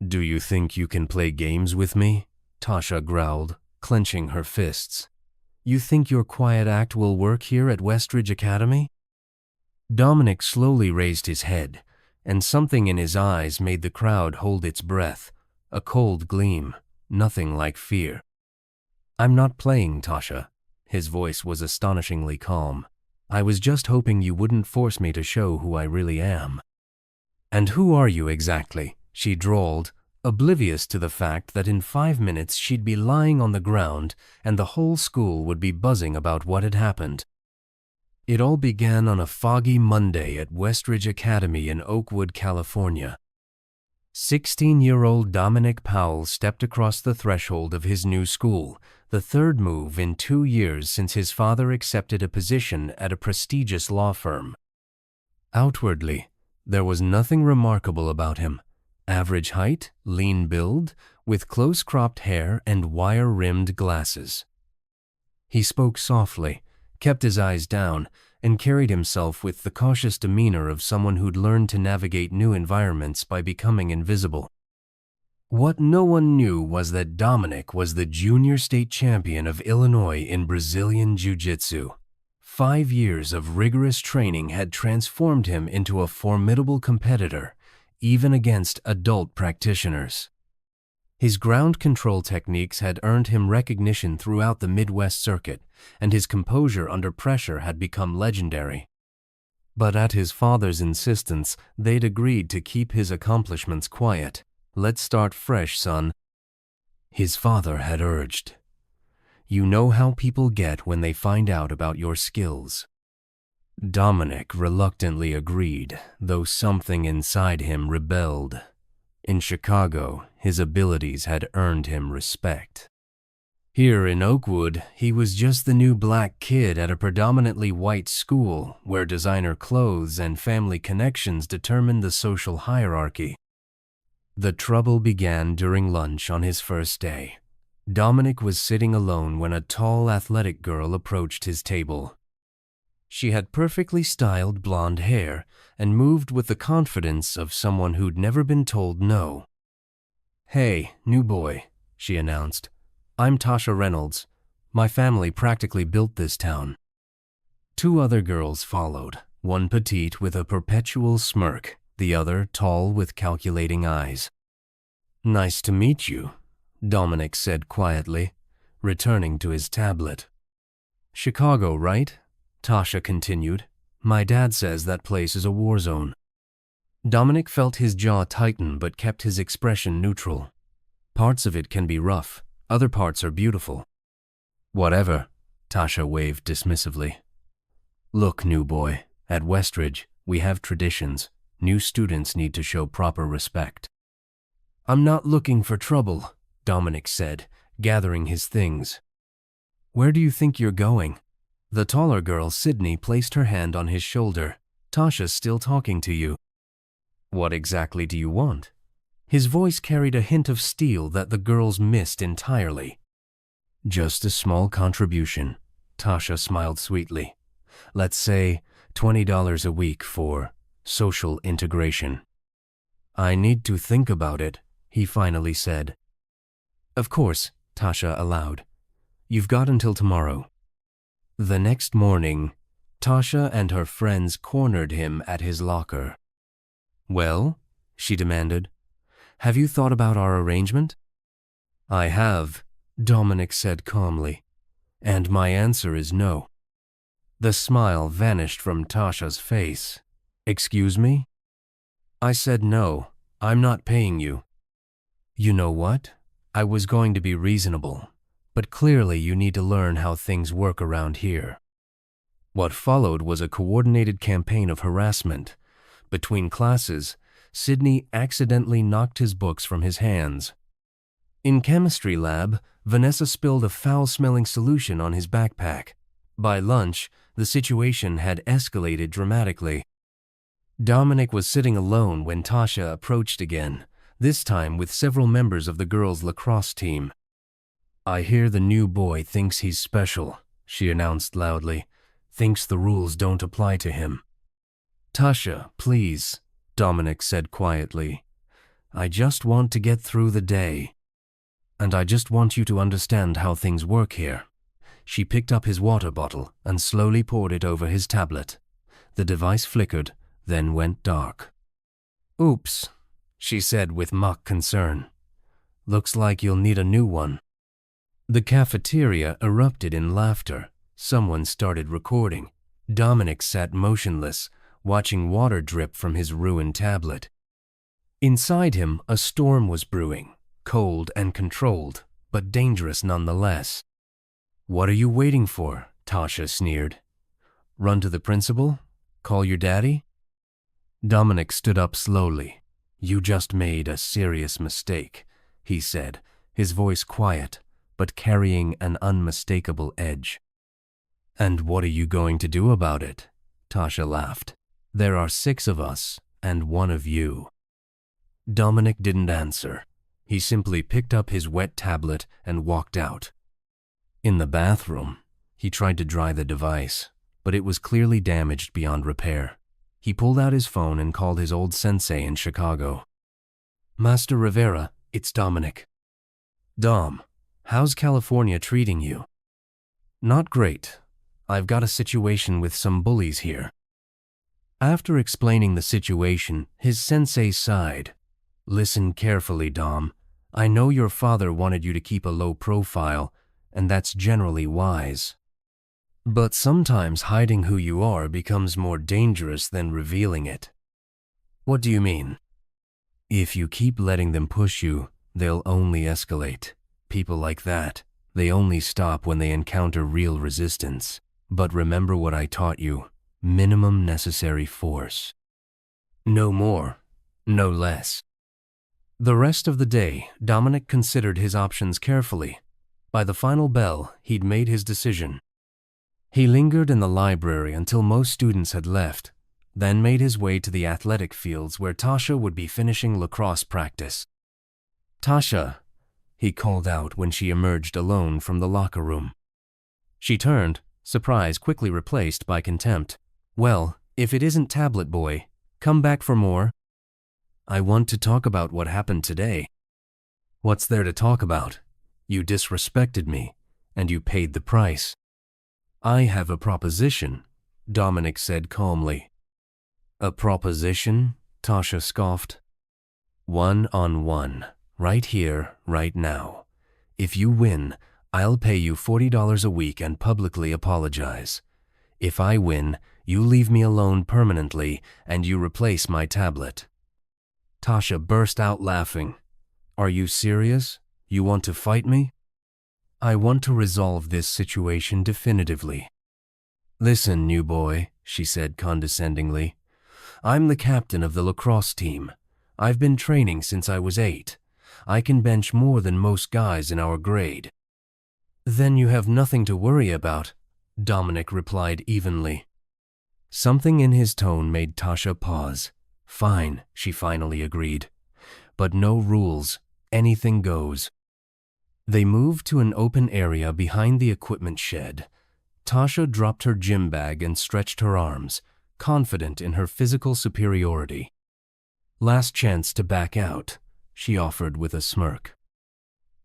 Do you think you can play games with me? Tasha growled, clenching her fists. You think your quiet act will work here at Westridge Academy? Dominic slowly raised his head, and something in his eyes made the crowd hold its breath, a cold gleam, nothing like fear. I'm not playing, Tasha. His voice was astonishingly calm. I was just hoping you wouldn't force me to show who I really am. And who are you exactly? She drawled, oblivious to the fact that in 5 minutes she'd be lying on the ground and the whole school would be buzzing about what had happened. It all began on a foggy Monday at Westridge Academy in Oakwood, California. 16-year-old Dominic Powell stepped across the threshold of his new school, the third move in 2 years since his father accepted a position at a prestigious law firm. Outwardly, there was nothing remarkable about him. Average height, lean build, with close-cropped hair and wire-rimmed glasses. He spoke softly, kept his eyes down, and carried himself with the cautious demeanor of someone who'd learned to navigate new environments by becoming invisible. What no one knew was that Dominic was the junior state champion of Illinois in Brazilian Jiu-Jitsu. 5 years of rigorous training had transformed him into a formidable competitor, even against adult practitioners. His ground control techniques had earned him recognition throughout the Midwest circuit, and his composure under pressure had become legendary. But at his father's insistence, they'd agreed to keep his accomplishments quiet. Let's start fresh, son. His father had urged. You know how people get when they find out about your skills. Dominic reluctantly agreed, though something inside him rebelled. In Chicago, his abilities had earned him respect. Here in Oakwood, he was just the new black kid at a predominantly white school where designer clothes and family connections determined the social hierarchy. The trouble began during lunch on his first day. Dominic was sitting alone when a tall, athletic girl approached his table. She had perfectly styled blonde hair and moved with the confidence of someone who'd never been told no. Hey, new boy, she announced. I'm Tasha Reynolds. My family practically built this town. 2 other girls followed, one petite with a perpetual smirk, the other tall with calculating eyes. Nice to meet you, Dominic said quietly, returning to his tablet. Chicago, right? Tasha continued. My dad says that place is a war zone. Dominic felt his jaw tighten but kept his expression neutral. Parts of it can be rough, other parts are beautiful. Whatever, Tasha waved dismissively. Look, new boy, at Westridge, we have traditions. New students need to show proper respect. I'm not looking for trouble, Dominic said, gathering his things. Where do you think you're going? The taller girl, Sydney, placed her hand on his shoulder. Tasha's still talking to you. What exactly do you want? His voice carried a hint of steel that the girls missed entirely. Just a small contribution, Tasha smiled sweetly. Let's say $20 a week for social integration. I need to think about it, he finally said. Of course, Tasha allowed. You've got until tomorrow. The next morning, Tasha and her friends cornered him at his locker. Well, she demanded, have you thought about our arrangement? I have, Dominic said calmly, and my answer is no. The smile vanished from Tasha's face. Excuse me? I said no, I'm not paying you. You know what? I was going to be reasonable, but clearly you need to learn how things work around here. What followed was a coordinated campaign of harassment. Between classes, Sydney accidentally knocked his books from his hands. In chemistry lab, Vanessa spilled a foul-smelling solution on his backpack. By lunch, the situation had escalated dramatically. Dominic was sitting alone when Tasha approached again, this time with several members of the girls' lacrosse team. I hear the new boy thinks he's special, she announced loudly, thinks the rules don't apply to him. Tasha, please, Dominic said quietly. I just want to get through the day. And I just want you to understand how things work here. She picked up his water bottle and slowly poured it over his tablet. The device flickered, then went dark. Oops, she said with mock concern. Looks like you'll need a new one. The cafeteria erupted in laughter. Someone started recording. Dominic sat motionless, watching water drip from his ruined tablet. Inside him, a storm was brewing, cold and controlled, but dangerous nonetheless. What are you waiting for? Tasha sneered. Run to the principal? Call your daddy? Dominic stood up slowly. You just made a serious mistake, he said, his voice quiet, but carrying an unmistakable edge. And what are you going to do about it? Tasha laughed. There are 6 of us, and 1 of you. Dominic didn't answer. He simply picked up his wet tablet and walked out. In the bathroom, he tried to dry the device, but it was clearly damaged beyond repair. He pulled out his phone and called his old sensei in Chicago. Master Rivera, it's Dominic. Dom, how's California treating you? Not great. I've got a situation with some bullies here. After explaining the situation, his sensei sighed. Listen carefully, Dom. I know your father wanted you to keep a low profile, and that's generally wise. But sometimes hiding who you are becomes more dangerous than revealing it. What do you mean? If you keep letting them push you, they'll only escalate. People like that, they only stop when they encounter real resistance. But remember what I taught you, minimum necessary force. No more, no less. The rest of the day, Dominic considered his options carefully. By the final bell, he'd made his decision. He lingered in the library until most students had left, then made his way to the athletic fields where Tasha would be finishing lacrosse practice. Tasha, he called out when she emerged alone from the locker room. She turned, surprise quickly replaced by contempt. Well, if it isn't Tablet Boy, come back for more. I want to talk about what happened today. What's there to talk about? You disrespected me, and you paid the price. I have a proposition, Dominic said calmly. A proposition? Tasha scoffed. 1-on-1, right here, right now. If you win, I'll pay you $40 a week and publicly apologize. If I win, you leave me alone permanently and you replace my tablet. Tasha burst out laughing. Are you serious? You want to fight me? I want to resolve this situation definitively. Listen, new boy, she said condescendingly. I'm the captain of the lacrosse team. I've been training since I was 8. I can bench more than most guys in our grade. Then you have nothing to worry about, Dominic replied evenly. Something in his tone made Tasha pause. Fine, she finally agreed. But no rules, anything goes. They moved to an open area behind the equipment shed. Tasha dropped her gym bag and stretched her arms, confident in her physical superiority. Last chance to back out, she offered with a smirk.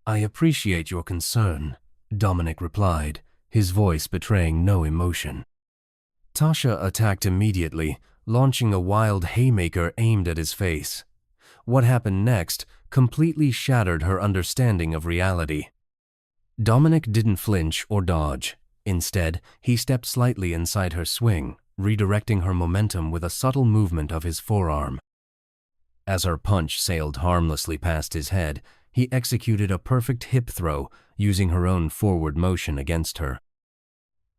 I appreciate your concern, Dominic replied, his voice betraying no emotion. Tasha attacked immediately, launching a wild haymaker aimed at his face. What happened next completely shattered her understanding of reality. Dominic didn't flinch or dodge. Instead, he stepped slightly inside her swing, redirecting her momentum with a subtle movement of his forearm. As her punch sailed harmlessly past his head, he executed a perfect hip throw, using her own forward motion against her.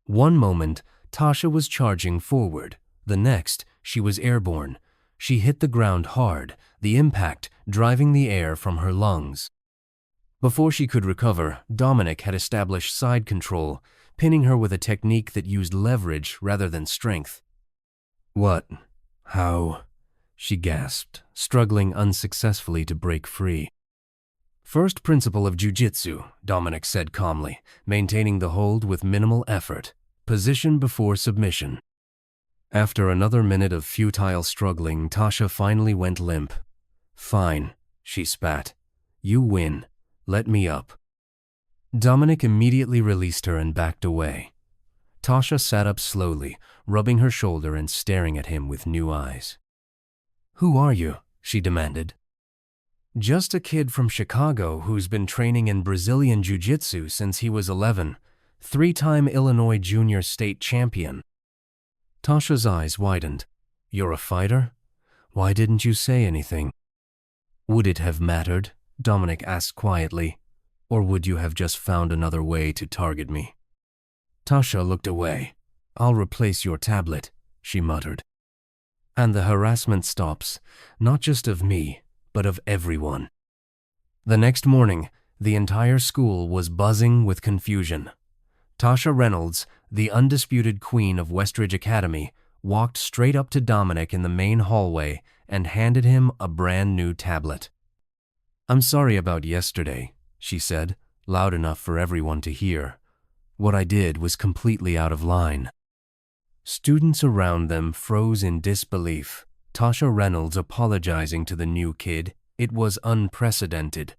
One moment, Tasha was charging forward. The next, she was airborne. She hit the ground hard, the impact driving the air from her lungs. Before she could recover, Dominic had established side control, pinning her with a technique that used leverage rather than strength. What? How? She gasped, struggling unsuccessfully to break free. First principle of jiu-jitsu, Dominic said calmly, maintaining the hold with minimal effort. Position before submission. After another minute of futile struggling, Tasha finally went limp. Fine, she spat. You win. Let me up. Dominic immediately released her and backed away. Tasha sat up slowly, rubbing her shoulder and staring at him with new eyes. Who are you? She demanded. Just a kid from Chicago who's been training in Brazilian Jiu-Jitsu since he was 11, three-time Illinois junior state champion. Tasha's eyes widened. You're a fighter? Why didn't you say anything? Would it have mattered? Dominic asked quietly. Or would you have just found another way to target me? Tasha looked away. I'll replace your tablet, she muttered. And the harassment stops, not just of me, but of everyone. The next morning, the entire school was buzzing with confusion. Tasha Reynolds, the undisputed queen of Westridge Academy, walked straight up to Dominic in the main hallway and handed him a brand new tablet. I'm sorry about yesterday, she said, loud enough for everyone to hear. What I did was completely out of line. Students around them froze in disbelief. Tasha Reynolds apologizing to the new kid. It was unprecedented.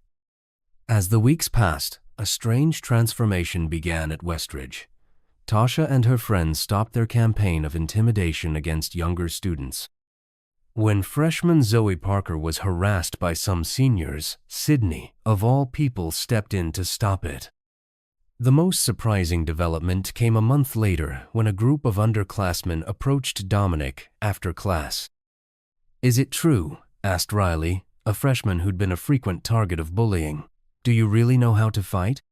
As the weeks passed, a strange transformation began at Westridge. Tasha and her friends stopped their campaign of intimidation against younger students. When freshman Zoe Parker was harassed by some seniors, Sydney, of all people, stepped in to stop it. The most surprising development came a month later when a group of underclassmen approached Dominic after class. Is it true? Asked Riley, a freshman who'd been a frequent target of bullying. Do you really know how to fight?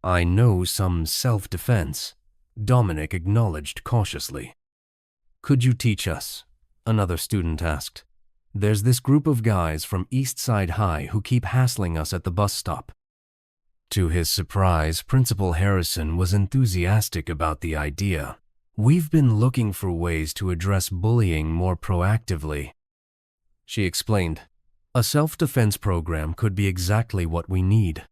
I know some self-defense, Dominic acknowledged cautiously. Could you teach us? Another student asked. There's this group of guys from East Side High who keep hassling us at the bus stop. To his surprise, Principal Harrison was enthusiastic about the idea. We've been looking for ways to address bullying more proactively, she explained. A self-defense program could be exactly what we need.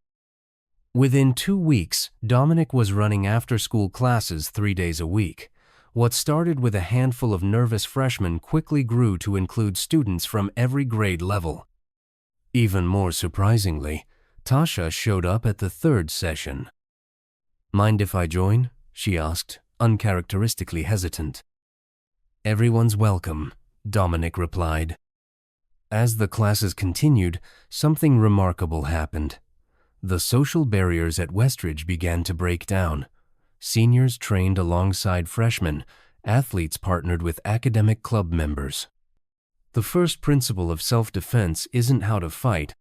Within 2 weeks, Dominic was running after-school classes 3 days a week. What started with a handful of nervous freshmen quickly grew to include students from every grade level. Even more surprisingly, Tasha showed up at the 3rd session. Mind if I join? She asked, uncharacteristically hesitant. Everyone's welcome, Dominic replied. As the classes continued, something remarkable happened. The social barriers at Westridge began to break down. Seniors trained alongside freshmen, athletes partnered with academic club members. The first principle of self-defense isn't how to fight,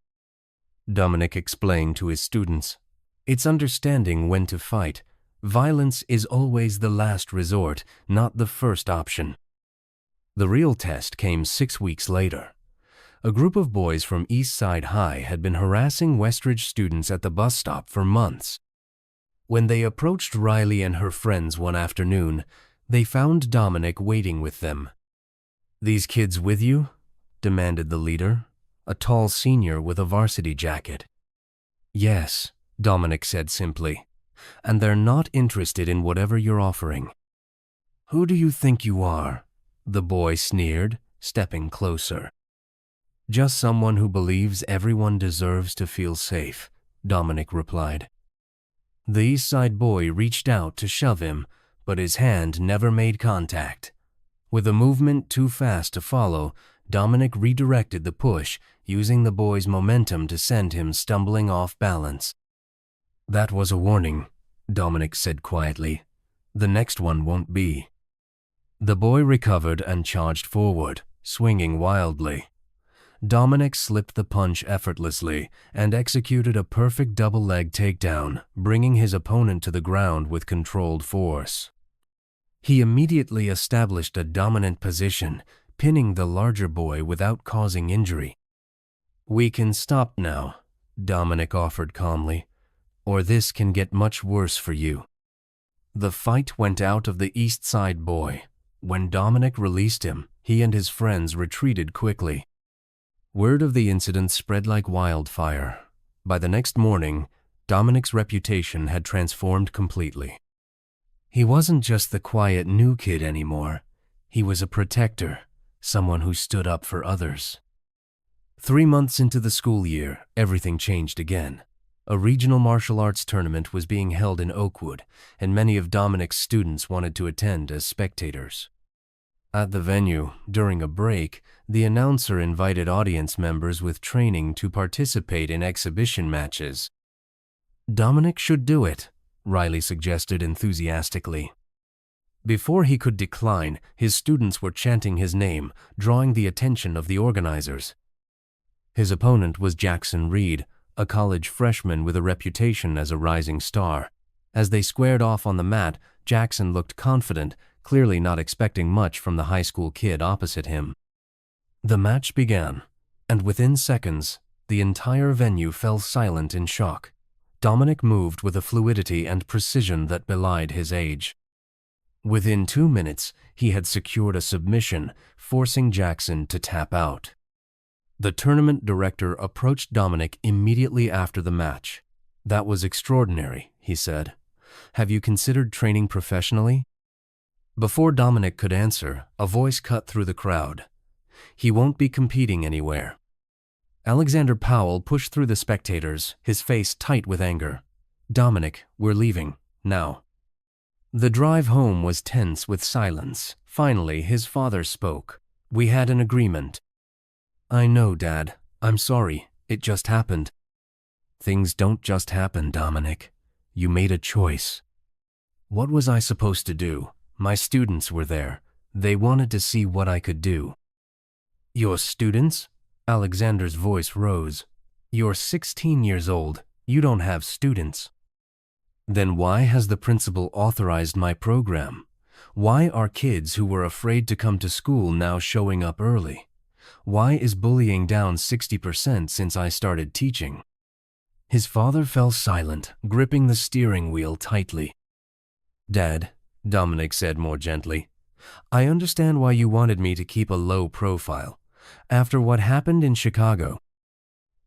Dominic explained to his students. It's understanding when to fight. Violence is always the last resort, not the first option. The real test came 6 weeks later. A group of boys from East Side High had been harassing Westridge students at the bus stop for months. When they approached Riley and her friends one afternoon, they found Dominic waiting with them. These kids with you? Demanded the leader, a tall senior with a varsity jacket. Yes, Dominic said simply, and they're not interested in whatever you're offering. Who do you think you are? The boy sneered, stepping closer. Just someone who believes everyone deserves to feel safe, Dominic replied. The East Side boy reached out to shove him, but his hand never made contact. With a movement too fast to follow, Dominic redirected the push, using the boy's momentum to send him stumbling off balance. That was a warning, Dominic said quietly. The next one won't be. The boy recovered and charged forward, swinging wildly. Dominic slipped the punch effortlessly and executed a perfect double-leg takedown, bringing his opponent to the ground with controlled force. He immediately established a dominant position, pinning the larger boy without causing injury. We can stop now, Dominic offered calmly, or this can get much worse for you. The fight went out of the East Side boy. When Dominic released him, he and his friends retreated quickly. Word of the incident spread like wildfire. By the next morning, Dominic's reputation had transformed completely. He wasn't just the quiet new kid anymore. He was a protector, someone who stood up for others. 3 months into the school year, everything changed again. A regional martial arts tournament was being held in Oakwood, and many of Dominic's students wanted to attend as spectators. At the venue, during a break, the announcer invited audience members with training to participate in exhibition matches. Dominic should do it, Riley suggested enthusiastically. Before he could decline, his students were chanting his name, drawing the attention of the organizers. His opponent was Jackson Reed, a college freshman with a reputation as a rising star. As they squared off on the mat, Jackson looked confident, clearly not expecting much from the high school kid opposite him. The match began, and within seconds, the entire venue fell silent in shock. Dominic moved with a fluidity and precision that belied his age. Within 2 minutes, he had secured a submission, forcing Jackson to tap out. The tournament director approached Dominic immediately after the match. "That was extraordinary," he said. "Have you considered training professionally?" Before Dominic could answer, a voice cut through the crowd. "He won't be competing anywhere." Alexander Powell pushed through the spectators, his face tight with anger. "Dominic, we're leaving, now." The drive home was tense with silence. Finally, his father spoke. "We had an agreement." "I know, Dad. I'm sorry. It just happened." "Things don't just happen, Dominic. You made a choice." "What was I supposed to do? My students were there. They wanted to see what I could do." "Your students?" Alexander's voice rose. "You're 16 years old. You don't have students." "Then why has the principal authorized my program? Why are kids who were afraid to come to school now showing up early? Why is bullying down 60% since I started teaching?" His father fell silent, gripping the steering wheel tightly. "Dad," Dominic said more gently, "I understand why you wanted me to keep a low profile. After what happened in Chicago."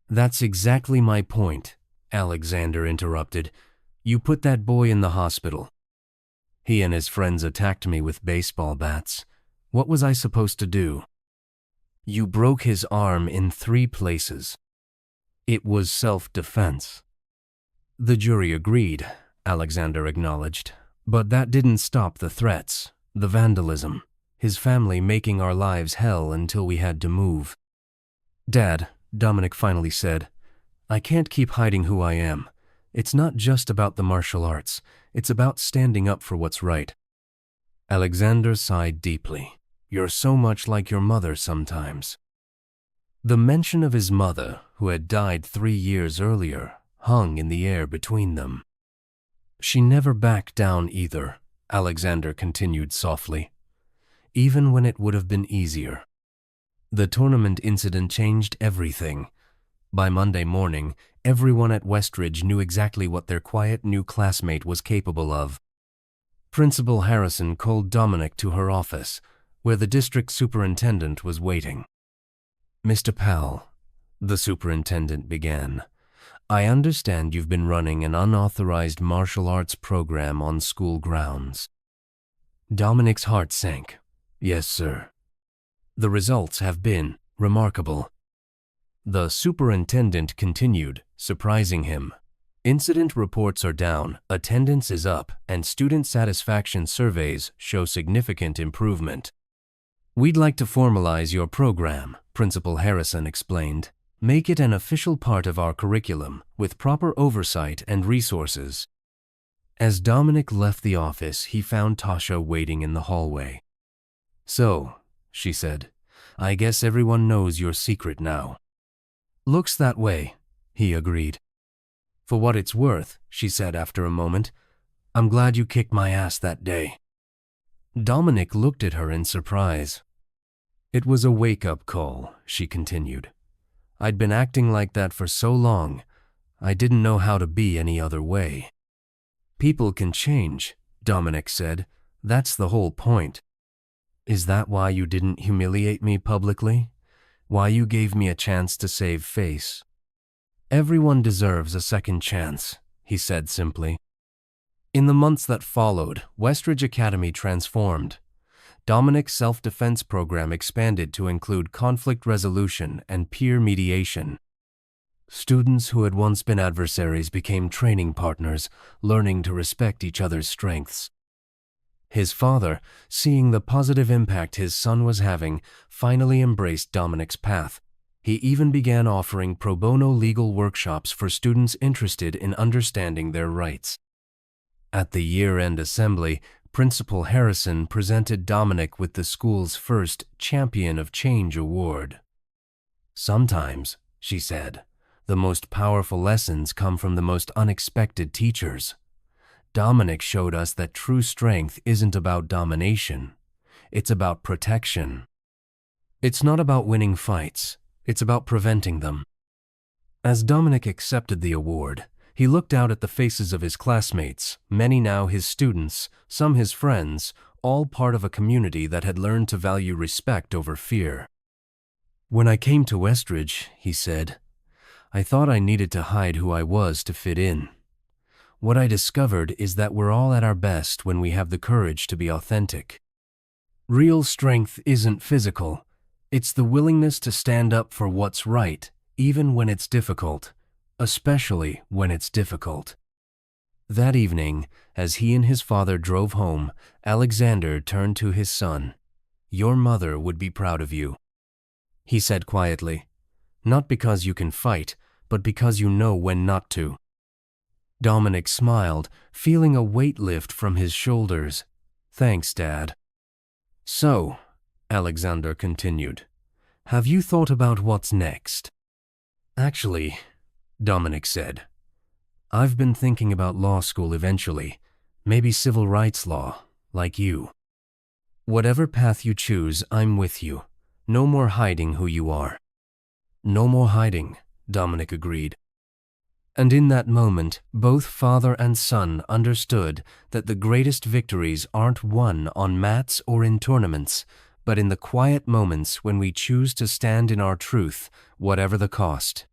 "That's exactly my point," Alexander interrupted. "You put that boy in the hospital. He and his friends attacked me with baseball bats. What was I supposed to do?" "You broke his arm in 3 places. It was self-defense." The jury agreed, Alexander acknowledged. "But that didn't stop the threats, the vandalism, his family making our lives hell until we had to move." "Dad," Dominic finally said, "I can't keep hiding who I am. It's not just about the martial arts. It's about standing up for what's right." Alexander sighed deeply. "You're so much like your mother sometimes." The mention of his mother, who had died 3 years earlier, hung in the air between them. "She never backed down either," Alexander continued softly, "even when it would have been easier." The tournament incident changed everything. By Monday morning, everyone at Westridge knew exactly what their quiet new classmate was capable of. Principal Harrison called Dominic to her office, where the district superintendent was waiting. "Mr. Powell," the superintendent began, "I understand you've been running an unauthorized martial arts program on school grounds." Dominic's heart sank. "Yes, sir. The results have been remarkable." The superintendent continued, surprising him. "Incident reports are down, attendance is up, and student satisfaction surveys show significant improvement." "We'd like to formalize your program," Principal Harrison explained. "Make it an official part of our curriculum, with proper oversight and resources." As Dominic left the office, he found Tasha waiting in the hallway. "So," she said, "I guess everyone knows your secret now." "Looks that way," he agreed. "For what it's worth," she said after a moment, "I'm glad you kicked my ass that day." Dominic looked at her in surprise. "It was a wake-up call," she continued. "I'd been acting like that for so long, I didn't know how to be any other way." "People can change," Dominic said. "That's the whole point." "Is that why you didn't humiliate me publicly? Why you gave me a chance to save face?" "Everyone deserves a second chance," he said simply. In the months that followed, Westridge Academy transformed. Dominic's self-defense program expanded to include conflict resolution and peer mediation. Students who had once been adversaries became training partners, learning to respect each other's strengths. His father, seeing the positive impact his son was having, finally embraced Dominic's path. He even began offering pro bono legal workshops for students interested in understanding their rights. At the year-end assembly, Principal Harrison presented Dominic with the school's first Champion of Change award. "Sometimes," she said, "the most powerful lessons come from the most unexpected teachers. Dominic showed us that true strength isn't about domination. It's about protection. It's not about winning fights. It's about preventing them." As Dominic accepted the award, he looked out at the faces of his classmates, many now his students, some his friends, all part of a community that had learned to value respect over fear. "When I came to Westridge," he said, "I thought I needed to hide who I was to fit in. What I discovered is that we're all at our best when we have the courage to be authentic. Real strength isn't physical. It's the willingness to stand up for what's right, even when it's difficult, especially when it's difficult." That evening, as he and his father drove home, Alexander turned to his son. "Your mother would be proud of you," he said quietly. "Not because you can fight, but because you know when not to." Dominic smiled, feeling a weight lift from his shoulders. "Thanks, Dad." "So," Alexander continued, "have you thought about what's next?" "Actually," Dominic said, "I've been thinking about law school eventually, maybe civil rights law, like you. Whatever path you choose, I'm with you. No more hiding who you are." "No more hiding," Dominic agreed. And in that moment, both father and son understood that the greatest victories aren't won on mats or in tournaments, but in the quiet moments when we choose to stand in our truth, whatever the cost.